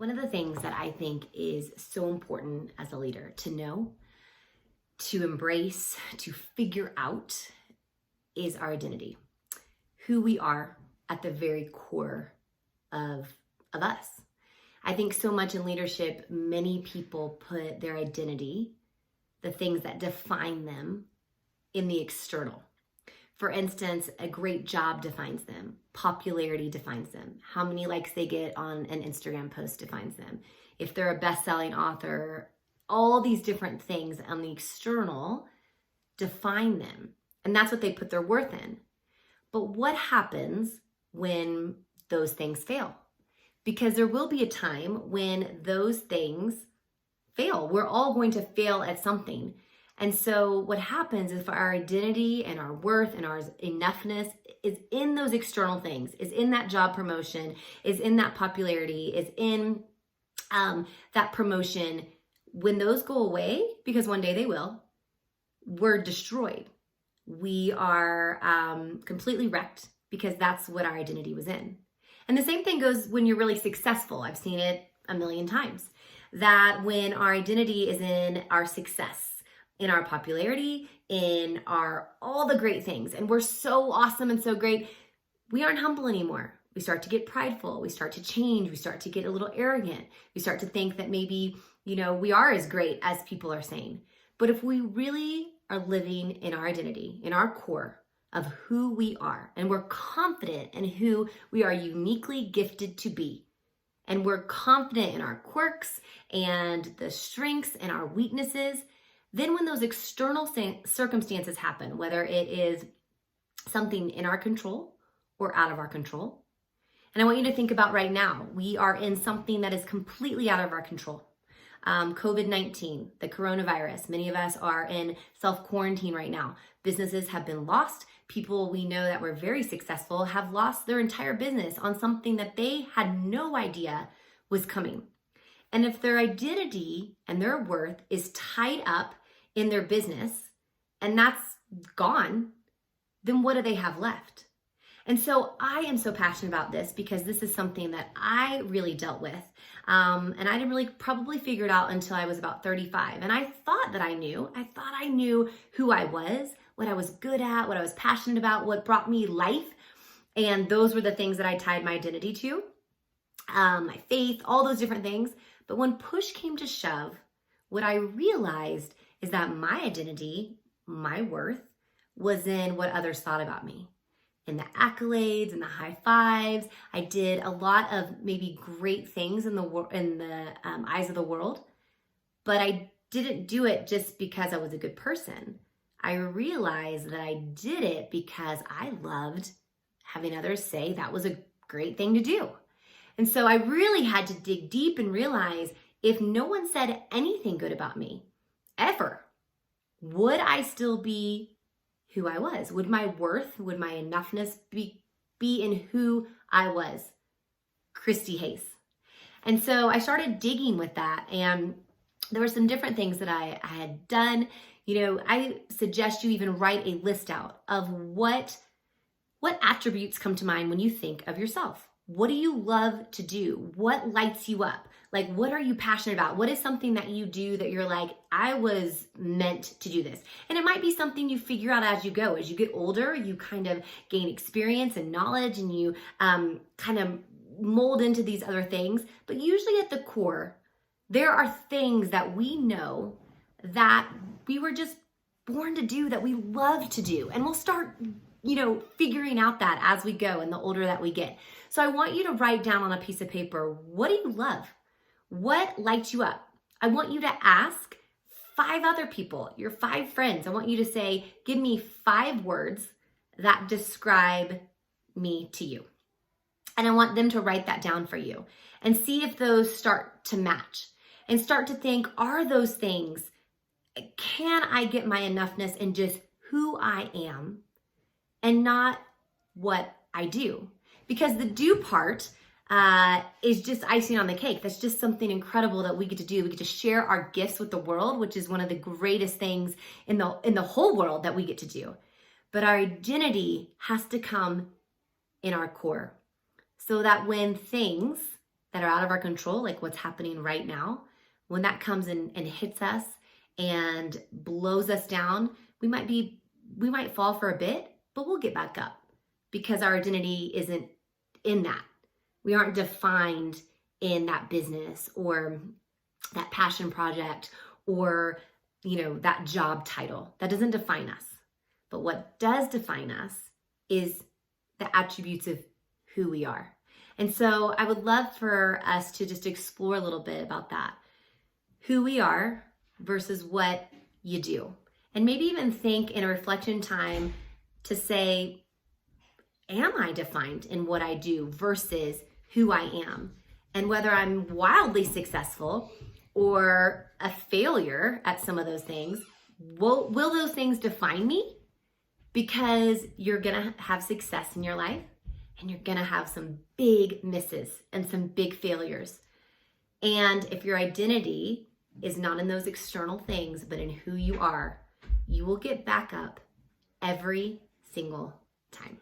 One of the things that I think is so important as a leader to know, to embrace, to figure out is our identity, who we are at the very core of us. I think so much in leadership, many people put their identity, the things that define them, in the external. For instance, a great job defines them. Popularity defines them. How many likes they get on an Instagram post defines them. If they're a best-selling author, all these different things on the external define them. And that's what they put their worth in. But what happens when those things fail? Because there will be a time when those things fail. We're all going to fail at something. And so what happens is, for our identity and our worth and our enoughness is in those external things, is in that job promotion, is in that popularity, is in that promotion. When those go away, because one day they will, we're destroyed. We are completely wrecked, because that's what our identity was in. And the same thing goes when you're really successful. I've seen it a million times, that when our identity is in our success, in our popularity, in our all the great things, and we're so awesome and so great, we aren't humble anymore. We start to get prideful. We start to change. We start to get a little arrogant. We start to think that maybe, we are as great as people are saying. But if we really are living in our identity, in our core of who we are, and we're confident in who we are uniquely gifted to be, and we're confident in our quirks and the strengths and our weaknesses, then when those external circumstances happen, whether it is something in our control or out of our control, and I want you to think about right now, we are in something that is completely out of our control. COVID-19, the coronavirus, many of us are in self-quarantine right now. Businesses have been lost. People we know that were very successful have lost their entire business on something that they had no idea was coming. And if their identity and their worth is tied up in their business, and that's gone, then what do they have left? And so I am so passionate about this, because this is something that I really dealt with. And I didn't really probably figure it out until I was about 35. And I thought that I knew. I thought I knew who I was, what I was good at, what I was passionate about, what brought me life. And those were the things that I tied my identity to, my faith, all those different things. But when push came to shove, what I realized is that my identity, my worth, was in what others thought about me, in the accolades and the high fives. I did a lot of maybe great things in the eyes of the world, but I didn't do it just because I was a good person. I realized that I did it because I loved having others say that was a great thing to do. And so I really had to dig deep and realize, if no one said anything good about me, ever, would I still be who I was? Would my worth, would my enoughness be in who I was? Kristi Hayes. And so I started digging with that, and there were some different things that I had done. I suggest you even write a list out of what attributes come to mind when you think of yourself. What do you love to do? What lights you up? Like, what are you passionate about? What is something that you do that you're like, I was meant to do this? And it might be something you figure out as you go. As you get older, you kind of gain experience and knowledge, and you kind of mold into these other things. But usually at the core, there are things that we know that we were just born to do, that we love to do. And we'll start figuring out that as we go and the older that we get. So I want you to write down on a piece of paper, what do you love? What lights you up? I want you to ask 5 other people, your 5 friends. I want you to say, give me 5 words that describe me to you. And I want them to write that down for you and see if those start to match, and start to think, are those things, can I get my enoughness in just who I am and not what I do? Because the do part is just icing on the cake. That's just something incredible that we get to do. We get to share our gifts with the world, which is one of the greatest things in the whole world that we get to do. But our identity has to come in our core, so that when things that are out of our control, like what's happening right now, when that comes in and hits us and blows us down, we might fall for a bit, but we'll get back up because our identity isn't in that. We aren't defined in that business or that passion project or, that job title. That doesn't define us. But what does define us is the attributes of who we are. And so I would love for us to just explore a little bit about that. Who we are versus what you do. And maybe even think in a reflection time to say, am I defined in what I do versus who I am? And whether I'm wildly successful or a failure at some of those things, will those things define me? Because you're gonna have success in your life and you're gonna have some big misses and some big failures. And if your identity is not in those external things, but in who you are, you will get back up every single time.